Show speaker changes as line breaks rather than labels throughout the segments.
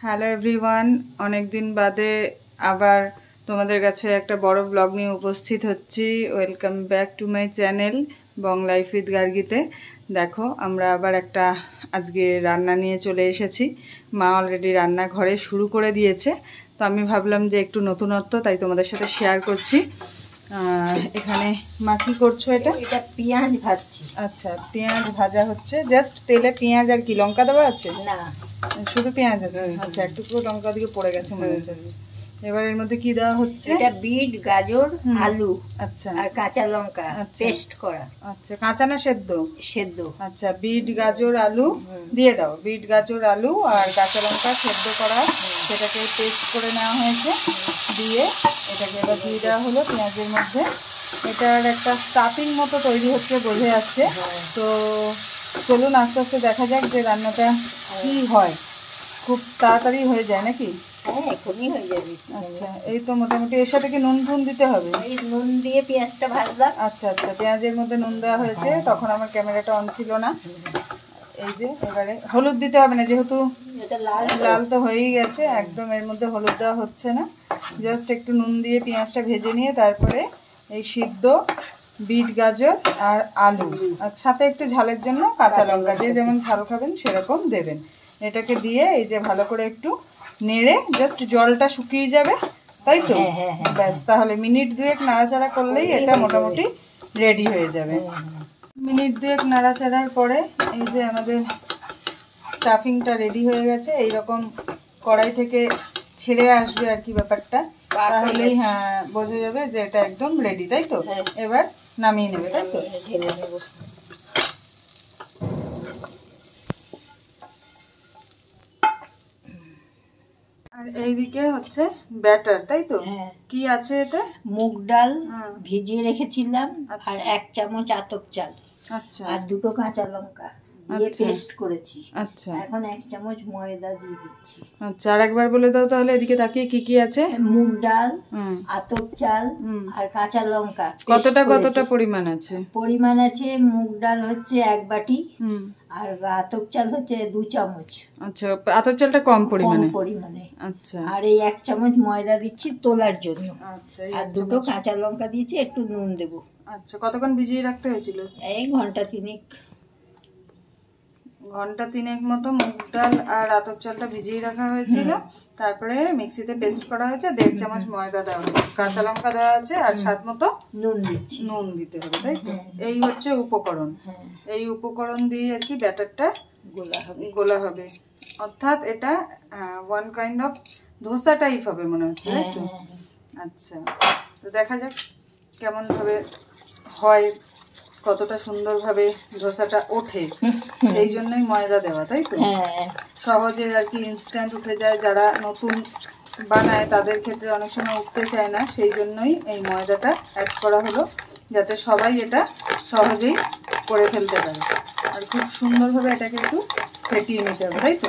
Hello everyone, অনেক দিন বাদে আবার তোমাদের কাছে একটা বড় ব্লগ নিয়ে উপস্থিত হচ্ছি। Welcome back to my channel bong life with গার্গিতে। দেখো, আমরা আবার একটা আজকে রান্না নিয়ে চলে এসেছি। মা অলরেডি রান্না ঘরে শুরু করে দিয়েছে, তো আমি ভাবলাম যে একটু নতুনত্ব, তাই তোমাদের সাথে শেয়ার করছি। এখানে মা কি করছো? এটা
পেঁয়াজ ভাজছি।
আচ্ছা, পেঁয়াজ ভাজা হচ্ছে। জাস্ট তেলে পেঁয়াজ আর কি লঙ্কা দেওয়া আছে?
না,
শুধু পেঁয়াজ আছে। আচ্ছা, একটু লঙ্কা দিকে পড়ে গেছে মনে হচ্ছে। এবার এর মধ্যে কি দেওয়া হচ্ছে?
এটা বিট, গাজর, আলু,
আচ্ছা,
আর কাঁচা লঙ্কা পেস্ট করা।
আচ্ছা, কাঁচা না সেদ্ধ?
সেদ্ধ।
আচ্ছা, বিট, গাজর, আলু দিয়ে দাও। বিট, গাজর, আলু আর কাঁচা লঙ্কা সেদ্ধ করা, সেটাকে পেস্ট করে নেওয়া হয়েছে। দিয়ে এটাকে এবার দিয়ে দেওয়া হলো পেঁয়াজের মধ্যে। এটার একটা স্টাফিং মতো তৈরি হচ্ছে, বোঝা যাচ্ছে। তো চলুন আস্তে আস্তে দেখা যাক যে রান্নাটা কি হয়। খুব তাড়াতাড়ি হয়ে যায় নাকি?
হ্যাঁ, এখনই হয়ে যাবে।
আচ্ছা, এই তো মোটামুটি। এর সাথে কি নুন ফুন দিতে হবে?
এই নুন দিয়ে পেঁয়াজটা ভাজলাম।
আচ্ছা আচ্ছা, পেঁয়াজের মধ্যে নুন দেওয়া হয়েছে, তখন আমার ক্যামেরাটা অন ছিল না। এই যে এবারে হলুদ দিতে হবে না, যেহেতু
এটা লাল
লাল তো হয়েই গেছে। একদম এর মধ্যে হলুদ দেওয়া হচ্ছে না, জাস্ট একটু নুন দিয়ে পেঁয়াজটা ভেজে নিয়ে তারপরে এই সিদ্ধ বিট, গাজর আর আলু, আর সাথে একটু ঝালের জন্য কাঁচা লঙ্কা, দিয়ে যেমন ঝাল খাবেন সেরকম দেবেন। এটাকে দিয়ে এই যে ভালো করে একটু নেড়ে জাস্ট জলটা শুকিয়ে যাবে, তাই তো? ব্যাস, তাহলে মিনিট দুয়েক নাড়াচাড়া করলেই এটা মোটামুটি রেডি হয়ে যাবে। মিনিট দুয়েক নাড়াচাড়ার পরে এই যে আমাদের স্টাফিংটা রেডি হয়ে গেছে। এইরকম কড়াই থেকে ছেড়ে আসবে আর কি ব্যাপারটা, তাহলেই হ্যাঁ বোঝা যাবে যে এটা একদম রেডি, তাই তো? এবার নামিয়ে নেবে, তাই তো?
ঢেলে নেব।
আর এইদিকে হচ্ছে ব্যাটার, তাই তো? কি আছে এতে?
মুগ ডাল ভিজিয়ে রেখেছিলাম, আর 1 চামচ আতপ চাল,
আচ্ছা,
আর 2টো কাঁচা লঙ্কা দিয়ে পেস্ট করেছি।
আচ্ছা,
এখন 1 চামচ ময়দা দিয়ে দিচ্ছি।
আচ্ছা, আর একবার বলে দাও তাহলে। এদিকে তাকিয়ে কি কি আছে?
মুগ ডাল, আতপ চাল আর কাঁচা লঙ্কা।
কতটা পরিমাণ আছে?
পরিমাণ আছে, মুগ ডাল হচ্ছে 1 বাটি, আর আতপ চাল হচ্ছে 2 চামচ।
আচ্ছা, আতপ চালটা কম পরিমাণে। আচ্ছা,
আর এই 1 চামচ ময়দা দিচ্ছি তোলার জন্য।
আচ্ছা,
আর 2টো কাঁচা লঙ্কা দিয়েছি, একটু নুন দেবো।
আচ্ছা, কতক্ষণ ভিজিয়ে রাখতে হয়েছিল?
এই ঘন্টা 3
মতো মুগ ডাল আর আতপ চালটা ভিজিয়ে রাখা হয়েছিল। তারপরে মিক্সিতে পেস্ট করা হয়েছে। 1.5 চামচ ময়দা দেওয়া হয়েছে, কাঁচা লঙ্কা দেওয়া আছে, আর স্বাদ মতো নুন দিতে হবে, তাই তো? এই হচ্ছে উপকরণ। এই উপকরণ দিয়ে আর কি ব্যাটারটা গোলা হবে। অর্থাৎ এটা one kind of dosa type হবে মনে হচ্ছে, তাই তো? আচ্ছা, তো দেখা যাক কেমন ভাবে হয়, কতটা সুন্দরভাবে ধোসাটা ওঠে। সেই জন্যই ময়দা দেওয়া, তাই তো? সহজে আর কি ইনস্ট্যান্ট উঠে যায়। যারা নতুন বানায় তাদের ক্ষেত্রে অনেক সময় উঠতে চায় না, সেই জন্যই এই ময়দাটা অ্যাড করা হলো, যাতে সবাই এটা সহজেই করে ফেলতে পারে। আর খুব সুন্দরভাবে এটাকে একটু ফেটিয়ে নিতে হবে, তাই তো?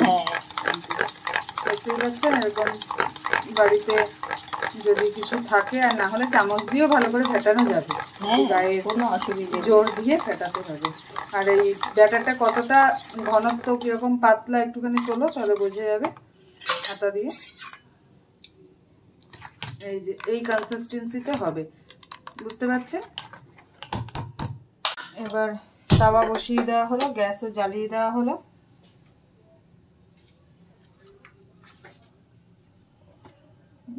দেখতে পাচ্ছেন, এরকম বাড়িতে যদি কিছু থাকে, আর না হলে চামচ দিয়েও ভালো করে ফেটানো যাবে, গায়ে কোনো অসুবিধা, জোর দিয়ে ফেটাতে হবে। আর এই ব্যাটারটা কতটা ঘনত্ব, কিরকম পাতলা, একটুখানি তোলো তাহলে বোঝা যাবে হাতা দিয়ে। এই যে এই কনসিস্টেন্সিতে হবে, বুঝতে পারছেন? এবার তাওয়া বসিয়ে দেওয়া হলো, গ্যাসও জ্বালিয়ে দেওয়া হলো।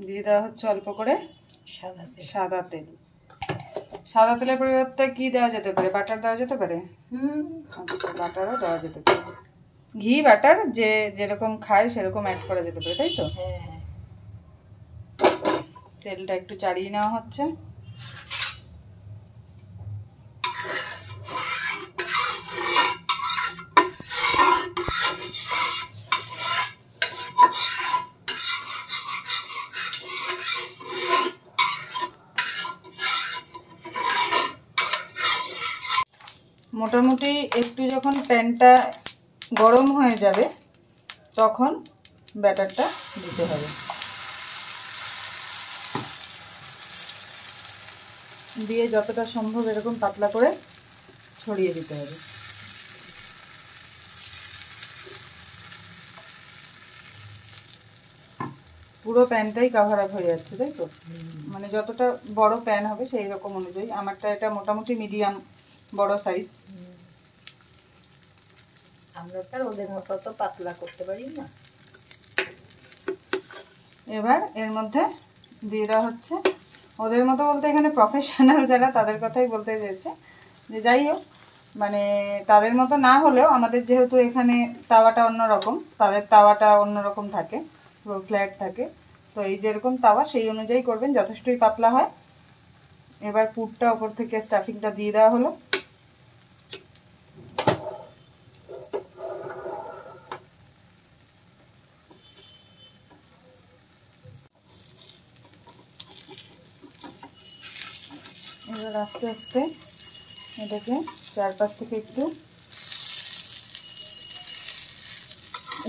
দিয়ে দেওয়া হচ্ছে অল্প করে সাদা তেল। সাদা তেলের পরিবর্তে কি দেওয়া যেতে পারে? বাটার দেওয়া যেতে পারে। আচ্ছা, বাটারও দেওয়া যেতে পারে। ঘি, বাটার যে যেরকম খায় সেরকম অ্যাড করা যেতে পারে, তাই তো? তেলটা একটু চাড়িয়ে নেওয়া হচ্ছে। মোটামুটি একটু যখন প্যানটা গরম হয়ে যাবে তখন ব্যাটারটা দিতে হবে। দিয়ে যতটা সম্ভব এরকম পাতলা করে ছড়িয়ে দিতে হবে। পুরো প্যানটাই কাভার আপ হয়ে যাচ্ছে, তাই তো? মানে যতটা বড় প্যান হবে সেই রকম অনুযায়ী। আমারটা এটা মোটামুটি মিডিয়াম বড় সাইজ।
আমরা তো ওদের মতো তো পাতলা করতে পারি না।
এবার এর মধ্যে দিয়ে দেওয়া হচ্ছে, ওদের মতো বলতে এখানে প্রফেশনাল যারা তাদের কথাই বলতে চেয়েছে, যে যাই হোক মানে তাদের মতো না হলেও আমাদের যেহেতু এখানে তাওয়াটা অন্যরকম, তাদের তাওয়াটা অন্যরকম থাকে, পুরো ফ্ল্যাট থাকে, তো এই যেরকম তাওয়া সেই অনুযায়ী করবেন, যথেষ্টই পাতলা হয়। এবার পুরটা ওপর থেকে স্টাফিংটা দিয়ে দেওয়া হলো। এবার আস্তে আস্তে এটাকে চারপাশ থেকে একটু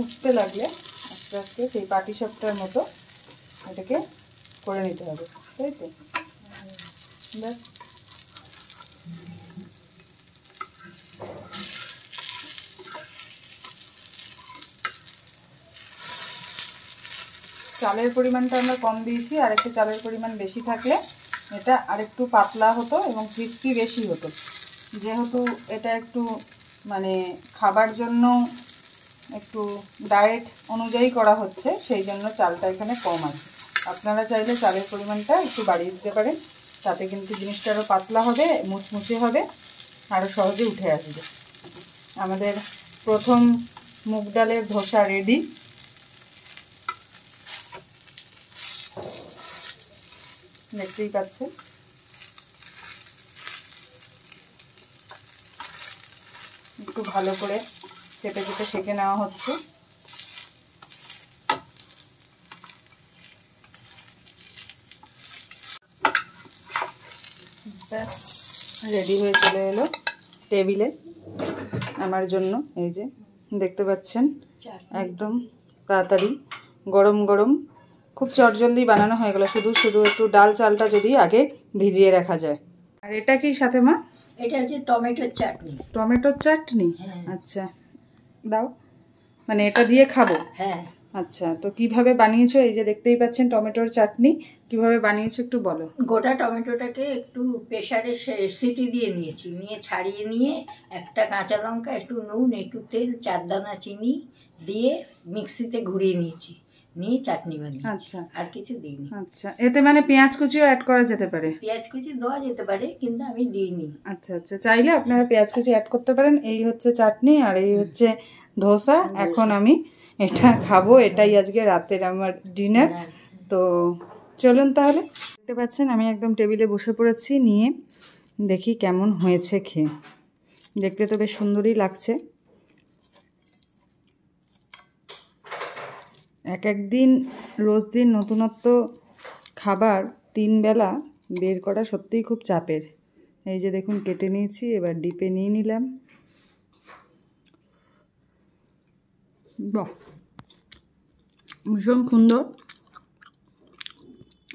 উঠতে লাগলে আস্তে আস্তে সেই পাটিসাপটার মতো এটাকে করে নিতে হবে, তাই তো? ব্যাস। চালের পরিমাণটা আমরা কম দিয়েছি, আর একটু চালের পরিমাণ বেশি থাকলে এটা আরেকটু পাতলা হতো এবং ক্রিস্পি বেশি হতো। যেহেতু এটা একটু মানে খাবার জন্য একটু ডায়েট অনুযায়ী করা হচ্ছে, সেই জন্য চালটা এখানে কম আছে। আপনারা চাইলে চালের পরিমাণটা একটু বাড়িয়ে দিতে পারেন, তাতে কিন্তু জিনিসটা আরও পাতলা হবে, মুচমুচে হবে, আরও সহজে উঠে আসবে। আমাদের প্রথম মুগ ডালের ধোসা রেডি। দেখতেই পাচ্ছেন। একটু ভালো করে চেপে চেপে সেঁকে নেওয়া হচ্ছে। রেডি হয়ে চলে এলো টেবিলে আমার জন্য। এই যে দেখতে পাচ্ছেন, একদম তাড়াতাড়ি গরম গরম, খুব চটজলদি বানানো হয়ে গেল। শুধু শুধু একটু ডাল চালটা যদি আগে ভিজিয়ে রাখা যায়। আর এটা কি সাথে মা?
এটা হচ্ছে টমেটোর চাটনি।
টমেটোর চাটনি? আচ্ছা দাও, মানে এটা দিয়ে খাবো?
হ্যাঁ।
আচ্ছা, তো কিভাবে বানিয়েছো? এই যে দেখতেই পাচ্ছেন টমেটোর চাটনি, কিভাবে বানিয়েছো একটু বলো।
গোটা টমেটোটাকে একটু প্রেসারে সিটি দিয়ে নিয়েছি, নিয়ে ছাড়িয়ে নিয়ে একটা কাঁচা লঙ্কা, একটু নুন, একটু তেল, 4 দানা চিনি দিয়ে মিক্সিতে ঘুরিয়ে নিয়েছি, নিয়ে চাটনি বানিয়েছি।
আচ্ছা,
আর কিছু দিইনি।
আচ্ছা, এতে মানে পেঁয়াজ কুচিও অ্যাড করা যেতে পারে?
পেঁয়াজ কুচি দেওয়া যেতে পারে, কিন্তু আমি দিইনি।
আচ্ছা আচ্ছা, চাইলে আপনারা পেঁয়াজ কুচি অ্যাড করতে পারেন। এই হচ্ছে চাটনি আর এই হচ্ছে ধোসা। এখন আমি এটা খাবো, এটাই আজকে রাতের আমার ডিনার। তো চলুন তাহলে। দেখতে পাচ্ছেন আমি একদম টেবিলে বসে পড়েছি, নিয়ে দেখি কেমন হয়েছে খেয়ে। দেখতে তো বেশ সুন্দরই লাগছে। এক একদিন রোজ দিন নতুনত্ব খাবার 3 বেলা বের করা সত্যিই খুব চাপের। এই যে দেখুন কেটে নিয়েছি, এবার ডিপে নিয়ে নিলাম। বাহ, ভীষণ সুন্দর।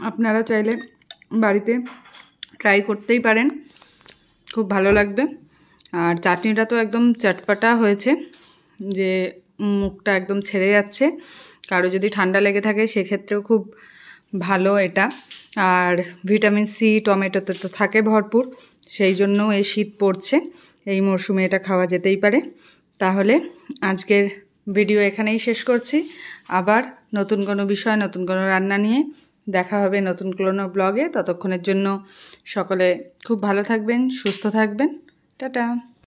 আপনারা চাইলে বাড়িতে ট্রাই করতেই পারেন, খুব ভালো লাগবে। আর চাটনিটা তো একদম চটপাটা হয়েছে, যে মুখটা একদম ছেড়ে যাচ্ছে। কারো যদি ঠান্ডা লেগে থাকে সেক্ষেত্রেও খুব ভালো এটা। আর ভিটামিন সি টমেটোতে তো থাকে ভরপুর, সেই জন্য এই শীত পড়ছে, এই মরশুমে এটা খাওয়া যেতেই পারে। তাহলে আজকের ভিডিও এখানেই শেষ করছি। আবার নতুন কোনো বিষয়, নতুন কোনো রান্না নিয়ে দেখা হবে নতুন কোনো ব্লগে। ততক্ষণের জন্য সকলে খুব ভালো থাকবেন, সুস্থ থাকবেন। টাটা।